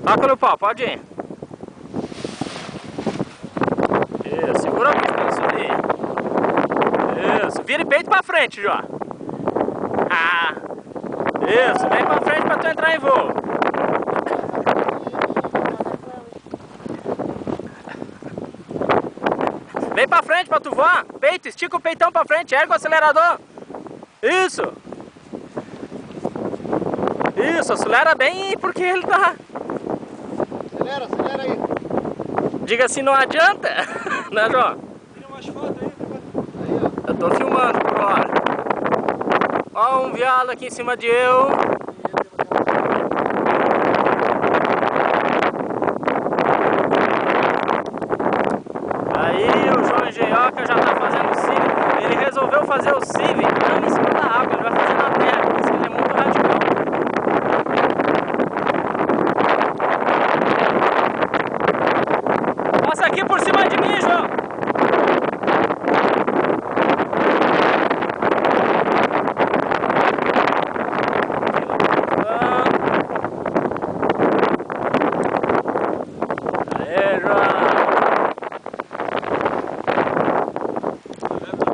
Toca no pau, pode ir. Isso, segura o bicho pra subir. Isso, vira e peito pra frente, Jó. Ah. Isso, vem pra frente pra tu entrar em voo. Vem pra frente pra tu voar. Peito, estica o peitão pra frente, ergue o acelerador. Isso. Isso, acelera bem porque ele tá... Acelera, acelera aí. Diga assim, não adianta. Né, João? Tira umas fotos aí. Eu tô filmando por hora. Ó um veado aqui em cima de eu.